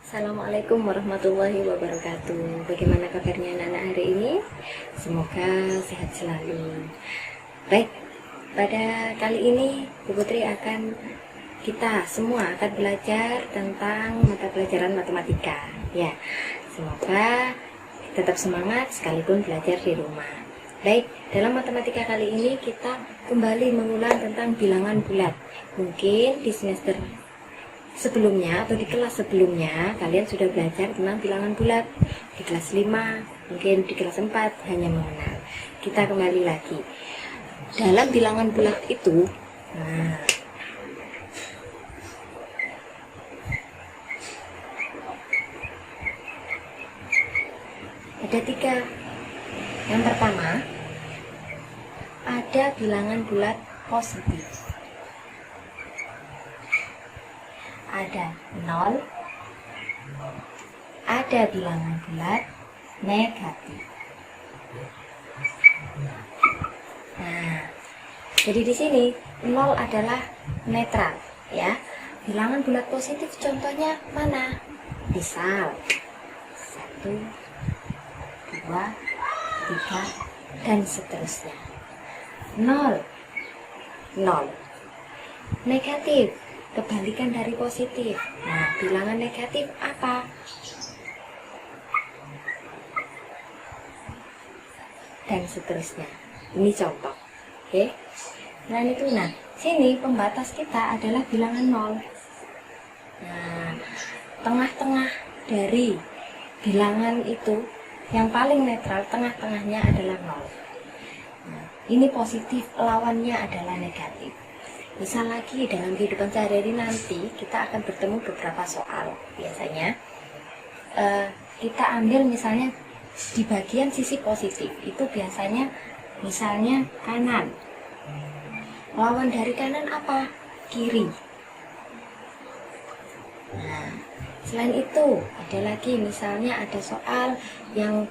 Assalamualaikum warahmatullahi wabarakatuh. Bagaimana kabarnya anak-anak hari ini? Semoga sehat selalu. Baik, pada kali ini Bu Putri kita semua akan belajar tentang mata pelajaran matematika. Ya, semoga tetap semangat sekalipun belajar di rumah. Baik, dalam matematika kali ini kita kembali mengulang tentang bilangan bulat. Mungkin di semester sebelumnya atau di kelas sebelumnya kalian sudah belajar tentang bilangan bulat. Di kelas 5, mungkin di kelas 4 hanya mengenal. Kita kembali lagi. Dalam bilangan bulat itu, ada 3. Yang pertama, ada bilangan bulat positif. Ada 0, ada bilangan bulat negatif. Nah, jadi di sini 0 adalah netral, ya. Bilangan bulat positif contohnya mana? Misal 1, 2, 3, dan seterusnya. 0, 0. Negatif, kebalikan dari positif. Nah, bilangan negatif apa? Dan seterusnya. Ini contoh. Oke. Nah, sini pembatas kita adalah bilangan 0. Nah, tengah-tengah dari bilangan itu yang paling netral, tengah-tengahnya adalah 0. Nah, ini positif, lawannya adalah negatif. Misal lagi dalam kehidupan sehari-hari nanti kita akan bertemu beberapa soal. Biasanya kita ambil misalnya di bagian sisi positif itu biasanya misalnya kanan. Lawan dari kanan apa? Kiri. Nah, selain itu ada lagi misalnya ada soal yang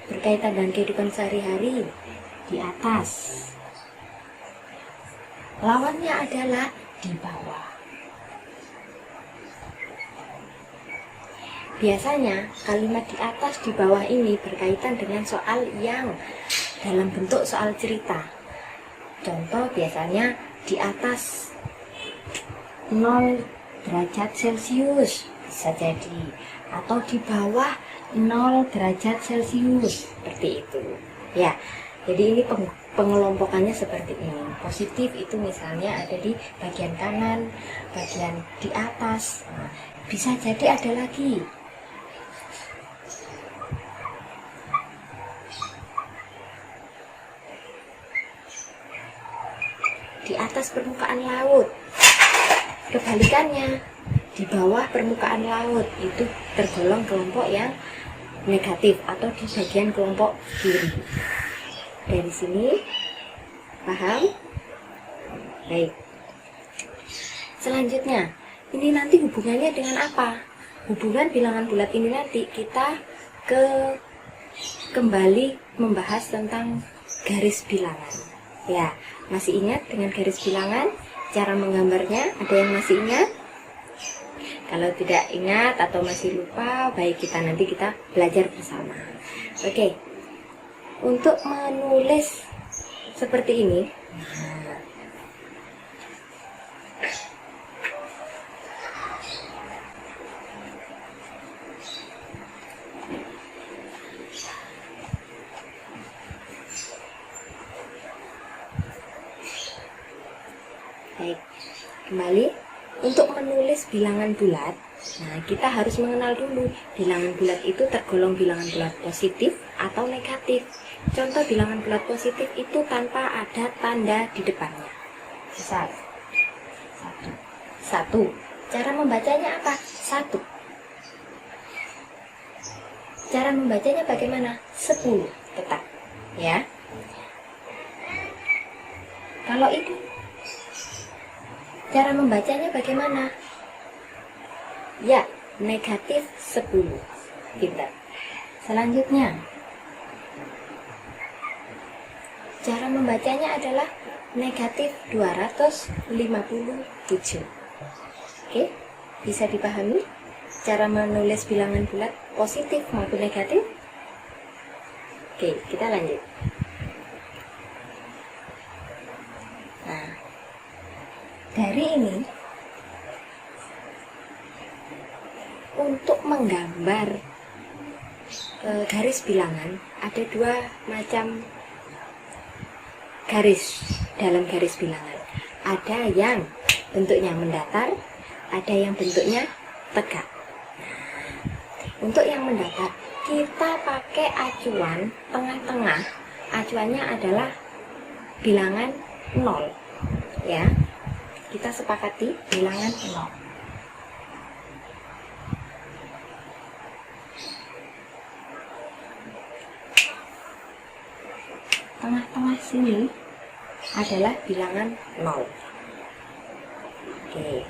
berkaitan dengan kehidupan sehari-hari di atas. Lawannya adalah di bawah. Biasanya kalimat di atas di bawah ini berkaitan dengan soal yang dalam bentuk soal cerita. Contoh biasanya di atas 0 derajat Celcius bisa jadi, atau di bawah 0 derajat Celcius, seperti itu. Ya, jadi ini pengelompokannya seperti ini. Positif itu misalnya ada di bagian kanan, bagian di atas. Nah, bisa jadi ada lagi. Di atas permukaan laut. Kebalikannya, di bawah permukaan laut itu tergolong kelompok yang negatif atau di bagian kelompok kiri. Dari sini paham? Baik. Selanjutnya, ini nanti hubungannya dengan apa? Hubungan bilangan bulat ini nanti kita kembali membahas tentang garis bilangan. Ya, masih ingat dengan garis bilangan? Cara menggambarnya, ada yang masih ingat? Kalau tidak ingat atau masih lupa, baik nanti kita belajar bersama. Oke. Untuk menulis seperti ini, baik, kembali untuk menulis bilangan bulat. Nah, kita harus mengenal dulu bilangan bulat itu tergolong bilangan bulat positif atau negatif. Contoh bilangan bulat positif itu tanpa ada tanda di depannya. Misal 1. Cara membacanya apa? 1. Cara membacanya bagaimana? 10 tetap, ya. Kalau ini cara membacanya bagaimana? Ya, negatif 10. Pintar. Selanjutnya, cara membacanya adalah negatif 257. Oke, bisa dipahami? cara menulis bilangan bulat positif maupun negatif? Oke, kita lanjut. Nah, dari ini untuk menggambar garis bilangan ada dua macam garis dalam garis bilangan. Ada yang bentuknya mendatar, ada yang bentuknya tegak. Untuk yang mendatar, kita pakai acuan tengah-tengah. Acuannya adalah bilangan 0. Ya. Kita sepakati bilangan 0. Tengah-tengah sini adalah bilangan 0. Oke.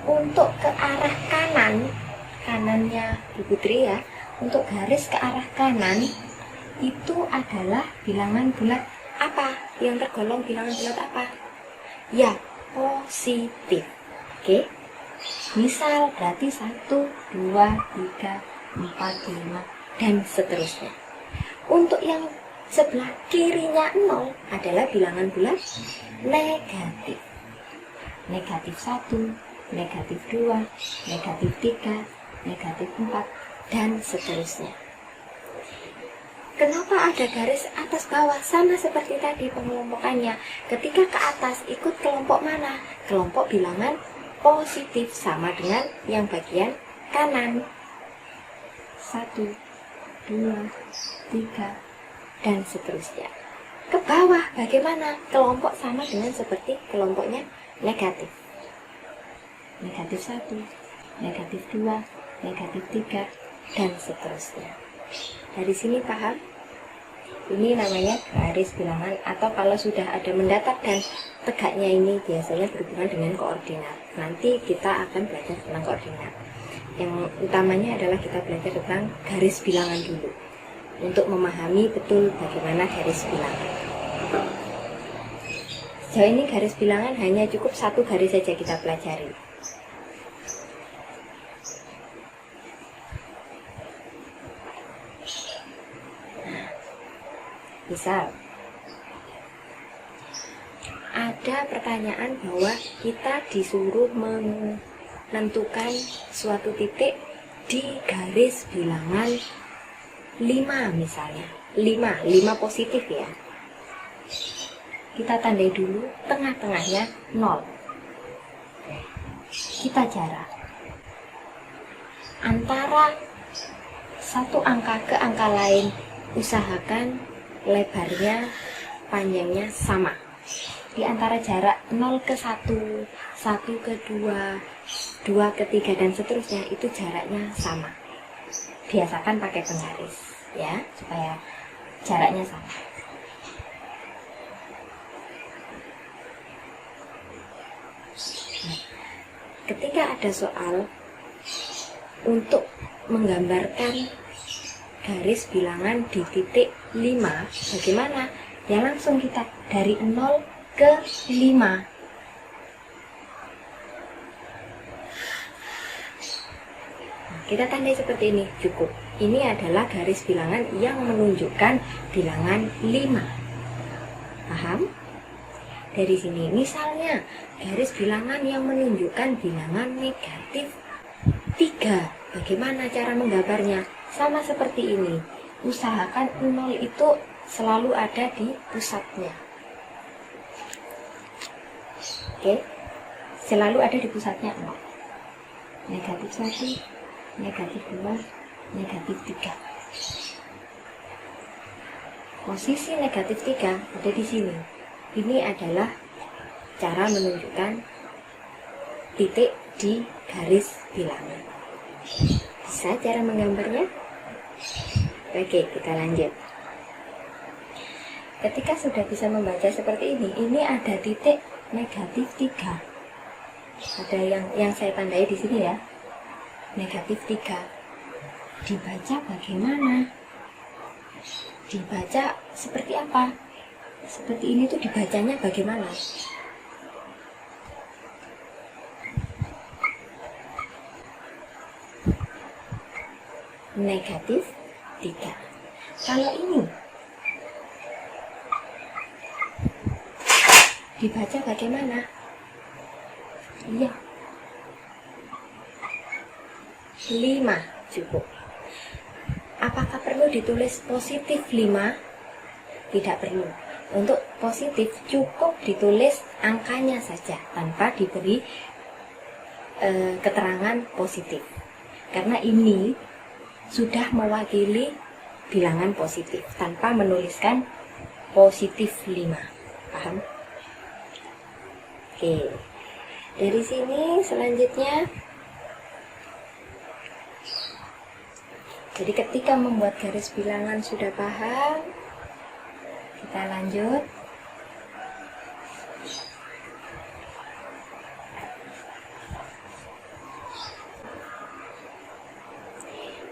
Untuk ke arah kanan, kanannya Bu Putri ya, untuk garis ke arah kanan itu adalah bilangan bulat apa? Yang tergolong bilangan bulat apa? Ya, positif. Oke. Misal berarti 1, 2, 3, 4, 5 dan seterusnya. Untuk yang sebelah kirinya 0 adalah bilangan bulat negatif. Negatif 1, negatif 2, negatif 3, negatif 4, dan seterusnya. Kenapa ada garis atas bawah? Sama seperti tadi pengelompokannya. Ketika ke atas ikut kelompok mana? Kelompok bilangan positif, sama dengan yang bagian kanan. 1, 2, 3, dan seterusnya. Ke bawah bagaimana? Kelompok sama dengan seperti kelompoknya negatif. Negatif 1, negatif 2, negatif 3, dan seterusnya. Dari sini paham? Ini namanya garis bilangan, atau kalau sudah ada mendatar dan tegaknya ini biasanya berhubungan dengan koordinat. Nanti kita akan belajar tentang koordinat. Yang utamanya adalah kita belajar tentang garis bilangan dulu, untuk memahami betul bagaimana garis bilangan. Sejauh ini garis bilangan hanya cukup satu garis saja kita pelajari. Misal, ada pertanyaan bahwa kita disuruh menentukan suatu titik di garis bilangan 5 misalnya. 5 positif ya. Kita tandai dulu tengah-tengahnya 0. Kita jarak antara satu angka ke angka lain, usahakan lebarnya, panjangnya sama. Di antara jarak 0 ke 1, 1 ke 2, 2 ke 3, dan seterusnya, itu jaraknya sama. Biasakan pakai penggaris ya, supaya jaraknya sama. Nah, ketika ada soal untuk menggambarkan garis bilangan di titik 5, bagaimana? Ya langsung kita dari 0 ke 5. Nah, kita tandai seperti ini, cukup. Ini adalah garis bilangan yang menunjukkan bilangan 5. Paham? Dari sini, misalnya garis bilangan yang menunjukkan bilangan negatif 3. Bagaimana cara menggambarnya? Sama seperti ini. Usahakan 0 itu selalu ada di pusatnya. Oke? Selalu ada di pusatnya 0. Negatif 1, negatif 2, negatif 3. Posisi negatif 3 ada di sini. Ini adalah cara menunjukkan titik di garis bilangan. Bisa cara menggambarnya? Oke, kita lanjut. Ketika sudah bisa membaca seperti ini ada titik negatif 3. Ada yang saya tandai di sini ya. Negatif 3. Dibaca bagaimana? Dibaca seperti apa? Seperti ini tuh dibacanya bagaimana? negatif 3. Kalau ini dibaca bagaimana? Iya, 5 cukup. Apakah perlu ditulis positif 5? Tidak perlu. Untuk positif cukup ditulis angkanya saja tanpa diberi keterangan positif. Karena ini sudah mewakili bilangan positif tanpa menuliskan positif 5. Paham? Oke. Dari sini selanjutnya, jadi ketika membuat garis bilangan sudah paham, kita lanjut.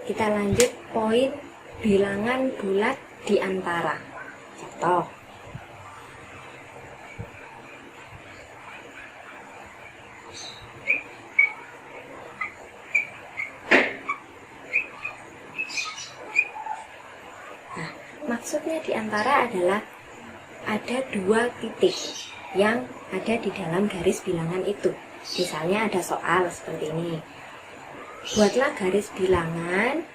Kita lanjut poin bilangan bulat di antara. Contoh. Nah, maksudnya di antara adalah ada 2 titik yang ada di dalam garis bilangan itu. Misalnya ada soal seperti ini. Buatlah garis bilangan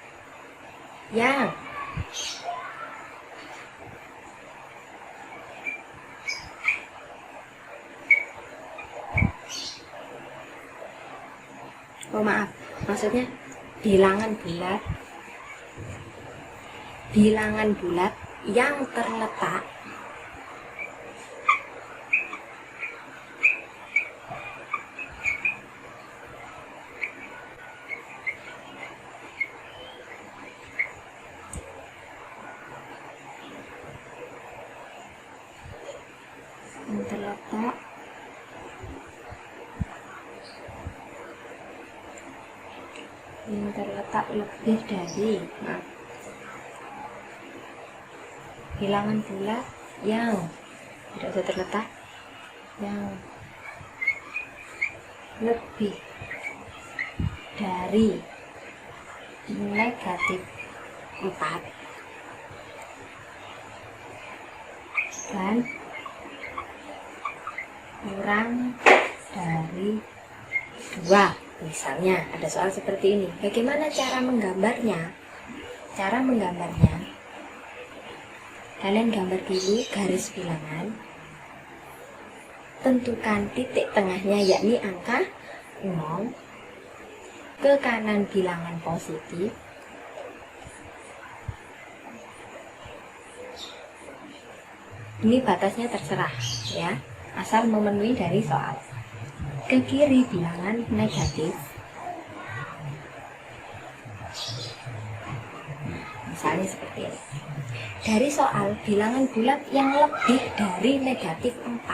yang maksudnya bilangan bulat yang terletak lebih dari bilangan bulat yang tidak usah terletak yang lebih dari negatif 4 dan kurang dari 2. Misalnya ada soal seperti ini. Bagaimana cara menggambarnya? Cara menggambarnya, kalian gambar dulu garis bilangan, tentukan titik tengahnya yakni angka 0, ke kanan bilangan positif, ini batasnya terserah ya, asal memenuhi dari soal. Ke kiri bilangan negatif, misalnya seperti ini. Dari soal bilangan bulat yang lebih dari negatif 4,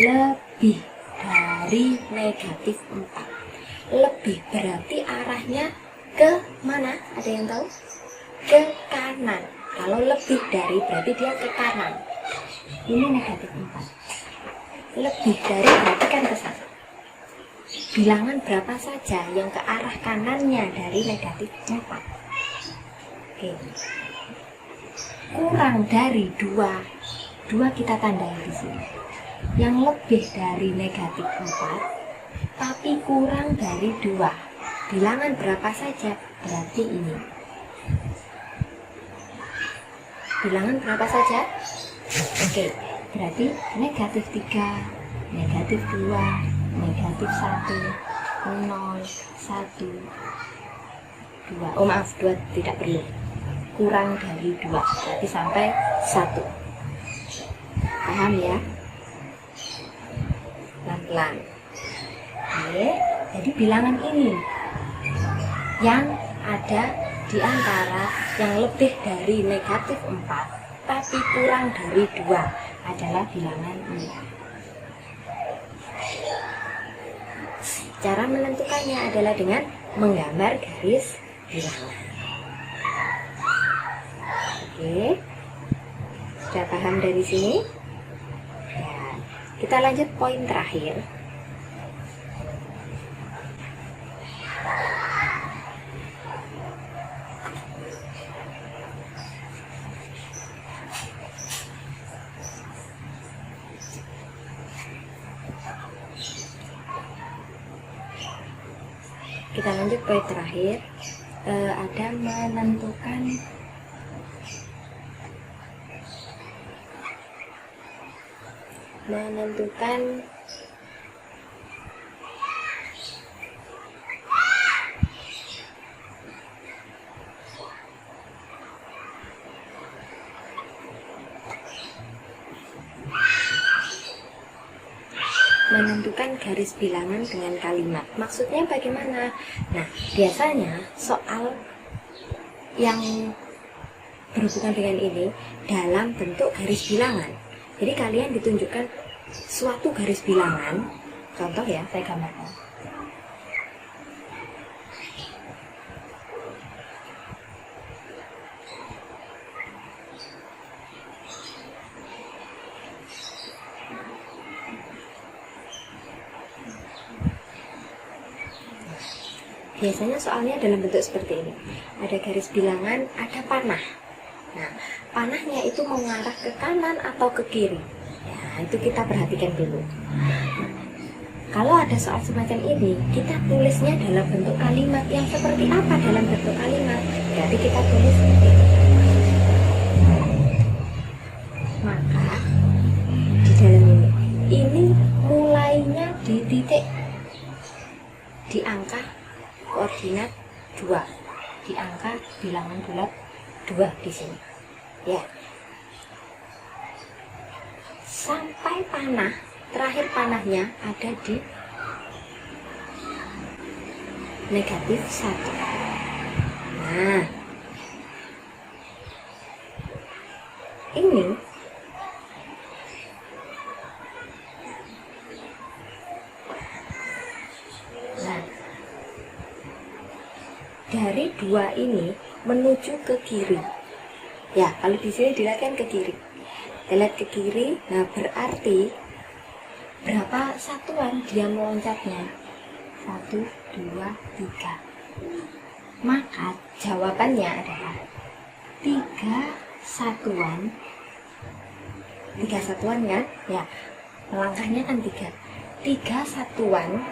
lebih dari negatif 4, lebih berarti arahnya ke mana? Ada yang tahu? Ke kanan. Kalau lebih dari berarti dia ke kanan. Ini negatif 4. Lebih dari berarti kan ke sana. Bilangan berapa saja yang ke arah kanannya dari negatif 4? Oke. Kurang dari 2 kita tandai di sini. Yang lebih dari negatif 4 tapi kurang dari 2. Bilangan berapa saja? Berarti ini. Bilangan berapa saja? Oke. Berarti negatif 3, negatif 2, negatif 1, 0, 1, 2. Oh maaf, 2 tidak perlu. Kurang dari 2, berarti sampai 1. Paham ya? Pelan-pelan. Oke, jadi bilangan ini yang ada di antara yang lebih dari negatif 4 tapi kurang dari 2 adalah bilangan ini. Cara menentukannya adalah dengan menggambar garis bilangan. Oke, sudah paham dari sini? Ya, kita lanjut poin terakhir. Kita lanjut poin terakhir. Ada menentukan garis bilangan dengan kalimat. Maksudnya bagaimana? Nah, biasanya soal yang berhubungan dengan ini dalam bentuk garis bilangan. Jadi kalian ditunjukkan suatu garis bilangan. Contoh ya, saya gambarkan. Biasanya soalnya dalam bentuk seperti ini. Ada garis bilangan, ada panah. Nah, panahnya itu mengarah ke kanan atau ke kiri. Ya, itu kita perhatikan dulu. Kalau ada soal semacam ini, kita tulisnya dalam bentuk kalimat. Yang seperti apa dalam bentuk kalimat? Jadi kita tulis seperti ini. Maka di dalam ini mulainya di titik, di angka koordinat 2, di angka bilangan bulat 2 di sini. Ya. Sampai panah, terakhir panahnya ada di negatif 1. Nah, ini dari 2 ini menuju ke kiri. Ya, kalau di sini dilihatkan ke kiri. Kita lihat ke kiri, nah berarti berapa satuan dia meloncatnya? 1, 2, 3. Maka jawabannya adalah 3 satuan. 3 satuan kan? Ya, langkahnya kan 3. 3 satuan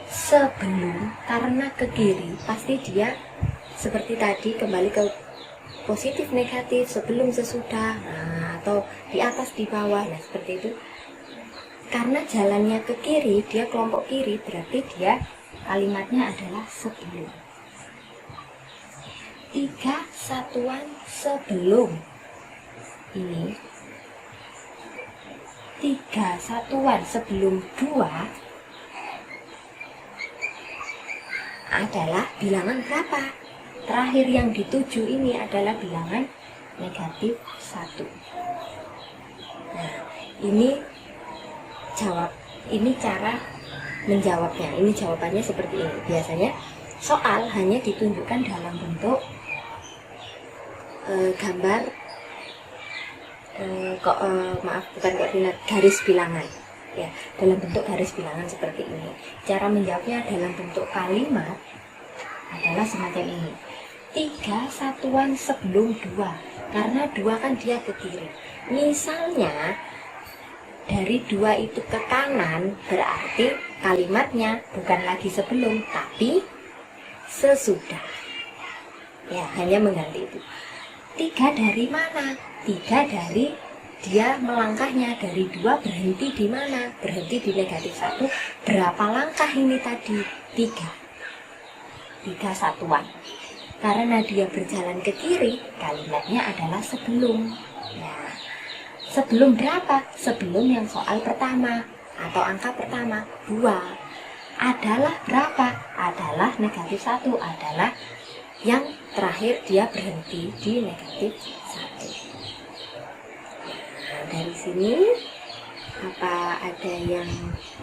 sebelum, karena ke kiri pasti dia seperti tadi kembali ke positif negatif, sebelum sesudah, nah, atau di atas di bawah. Nah, seperti itu. Karena jalannya ke kiri, dia kelompok kiri, berarti dia kalimatnya adalah sebelum. 3 satuan sebelum ini, 3 satuan sebelum 2 adalah bilangan berapa? Terakhir yang dituju ini adalah bilangan negatif 1. Nah, ini cara menjawabnya. Ini jawabannya seperti ini. Biasanya soal hanya ditunjukkan dalam bentuk gambar bukan koordinat, garis bilangan. Ya, dalam bentuk garis bilangan seperti ini. Cara menjawabnya dalam bentuk kalimat adalah semacam ini. 3 satuan sebelum 2, karena 2 kan dia ke kiri. Misalnya dari 2 itu ke kanan, berarti kalimatnya bukan lagi sebelum, tapi sesudah. Ya, hanya mengganti itu. 3 dari mana? 3 dari dia melangkahnya, dari 2 berhenti di mana? Berhenti di negatif 1. Berapa langkah ini tadi? 3 satuan. Karena dia berjalan ke kiri, kalimatnya adalah sebelum. Nah, sebelum berapa? Sebelum yang soal pertama atau angka pertama 2. Adalah berapa? Adalah negatif 1. Adalah yang terakhir dia berhenti di negatif 1. Nah, dari sini apa ada yang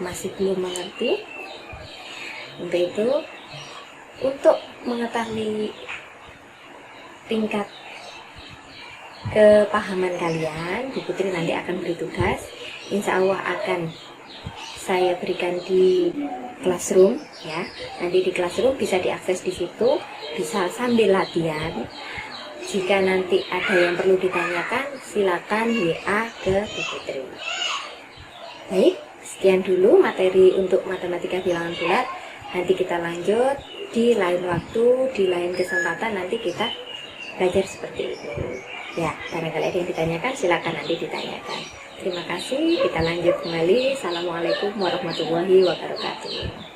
masih belum mengerti? Untuk itu, untuk mengetahui tingkat kepahaman kalian, Bu Putri nanti akan beri tugas. Insya Allah akan saya berikan di Classroom, ya. Nanti di Classroom bisa diakses di situ, bisa sambil latihan. Jika nanti ada yang perlu ditanyakan, silakan WA ke Bu Putri. Baik, Sekian dulu materi untuk matematika bilangan bulat. Nanti kita lanjut di lain waktu, di lain kesempatan, nanti kita belajar seperti itu. Ya, barangkali ada yang ditanyakan, silakan nanti ditanyakan. Terima kasih, kita lanjut kembali. Assalamualaikum warahmatullahi wabarakatuh.